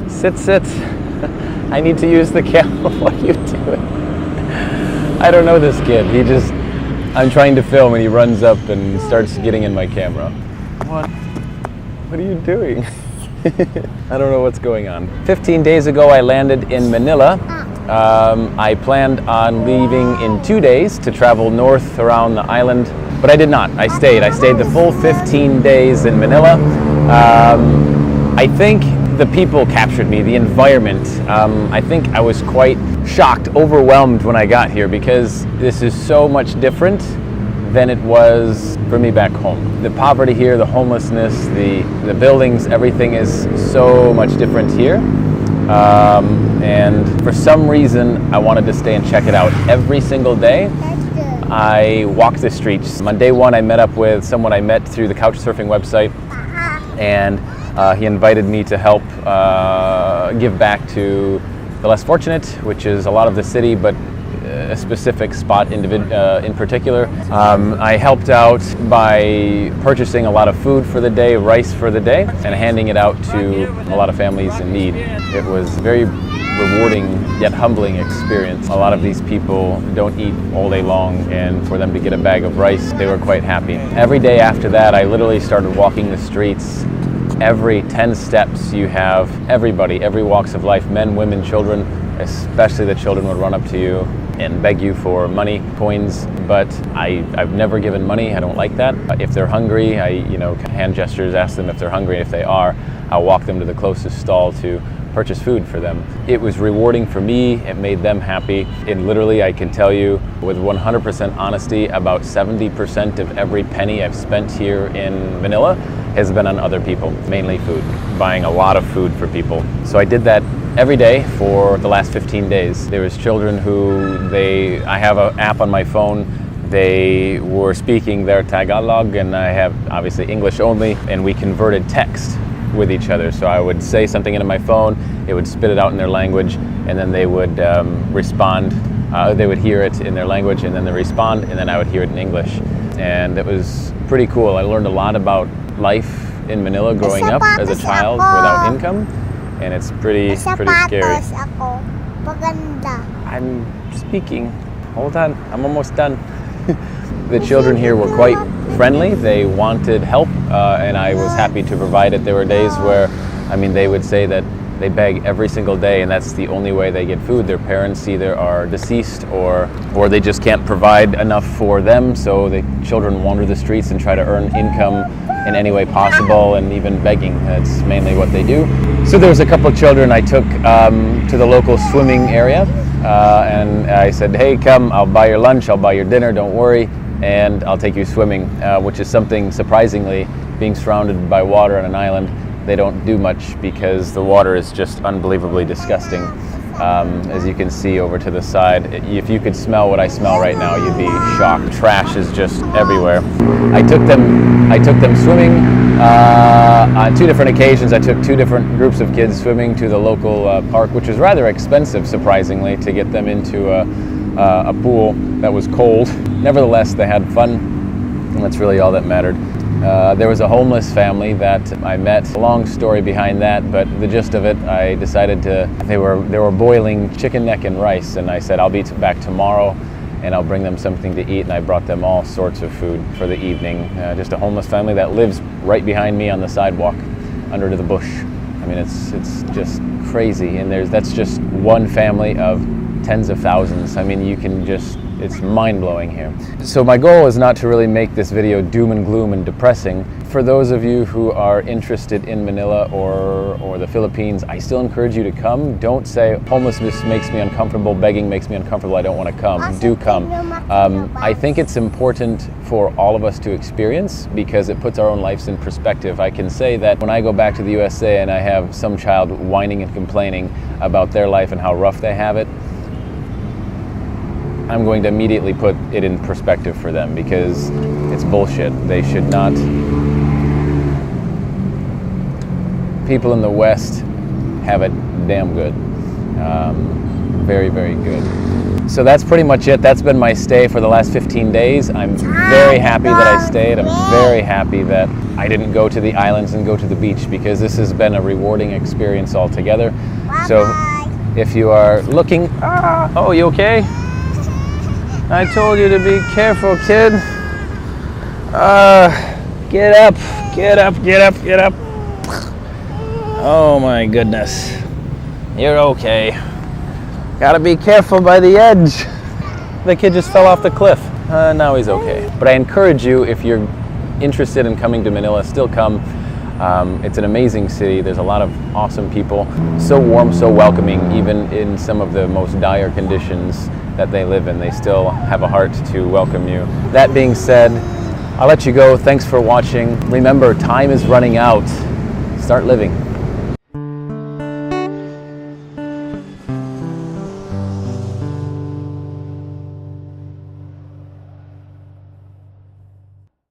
Sit. I need to use the camera. What are you doing? I don't know this kid. I'm trying to film and he runs up and starts getting in my camera. What are you doing? I don't know what's going on. 15 days ago I landed in Manila. I planned on leaving in 2 days to travel north around the island, but I did not. I stayed the full 15 days in Manila. I think the people captured me, the environment. I think I was quite shocked, overwhelmed when I got here because this is so much different than it was for me back home. The poverty here, the homelessness, the buildings, everything is so much different here. And for some reason, I wanted to stay and check it out. Every single day, I walked the streets. On day one, I met up with someone I met through the couchsurfing website, and he invited me to help give back to the less fortunate, which is a lot of the city, but a specific spot in particular. I helped out by purchasing a lot of food for the day, rice for the day, and handing it out to a lot of families in need. It was a very rewarding yet humbling experience. A lot of these people don't eat all day long, and for them to get a bag of rice, they were quite happy. Every day after that, I literally started walking the streets. Every 10 steps you have everybody, every walks of life, men, women, children, especially the children would run up to you and beg you for money, coins, but I've never given money. I don't like that. If they're hungry, hand gestures, ask them if they're hungry. If they are, I'll walk them to the closest stall to purchase food for them. It was rewarding for me. It made them happy. And literally, I can tell you with 100% honesty, about 70% of every penny I've spent here in Manila has been on other people, mainly food, buying a lot of food for people. So I did that every day for the last 15 days. There was children I have an app on my phone. They were speaking their Tagalog, and I have obviously English only, and we converted text with each other. So I would say something into my phone, it would spit it out in their language, and then they would respond. They would hear it in their language, and then they respond, and then I would hear it in English. And it was pretty cool. I learned a lot about life in Manila growing up as a child without income, and it's pretty scary. I'm speaking. Hold on, I'm almost done. The children here were quite friendly. They wanted help, and I was happy to provide it. There were days where, they would say that they beg every single day, and that's the only way they get food. Their parents either are deceased or they just can't provide enough for them, so the children wander the streets and try to earn income in any way possible, and even begging. That's mainly what they do. So there was a couple of children I took to the local swimming area, and I said, hey, come, I'll buy your lunch, I'll buy your dinner, don't worry, and I'll take you swimming, which is something, surprisingly, being surrounded by water on an island, they don't do much because the water is just unbelievably disgusting. As you can see over to the side, if you could smell what I smell right now, you'd be shocked. Trash is just everywhere. I took them swimming on 2 different occasions. I took 2 different groups of kids swimming to the local park, which was rather expensive, surprisingly, to get them into a pool that was cold. Nevertheless, they had fun, and that's really all that mattered. There was a homeless family that I met. A long story behind that, but the gist of it, I decided they were boiling chicken neck and rice, and I said, I'll be back tomorrow and I'll bring them something to eat, and I brought them all sorts of food for the evening. Just a homeless family that lives right behind me on the sidewalk, under the bush. It's just crazy, and that's just one family of tens of thousands. It's mind-blowing here. So my goal is not to really make this video doom and gloom and depressing. For those of you who are interested in Manila or the Philippines, I still encourage you to come. Don't say, homelessness makes me uncomfortable, begging makes me uncomfortable, I don't want to come. Do come. I think it's important for all of us to experience because it puts our own lives in perspective. I can say that when I go back to the USA and I have some child whining and complaining about their life and how rough they have it, I'm going to immediately put it in perspective for them because it's bullshit. They should not. People in the West have it damn good. Very, very good. So that's pretty much it. That's been my stay for the last 15 days. I'm very happy that I stayed. I'm very happy that I didn't go to the islands and go to the beach, because this has been a rewarding experience altogether. So if you are looking, oh, you okay? I told you to be careful, kid. Get up, get up, get up, get up. Oh my goodness. You're okay. Gotta be careful by the edge. The kid just fell off the cliff. Now he's okay. But I encourage you, if you're interested in coming to Manila, still come. It's an amazing city. There's a lot of awesome people. So warm, so welcoming, even in some of the most dire conditions that they live in. They still have a heart to welcome you. That being said, I'll let you go. Thanks for watching. Remember, time is running out. Start living.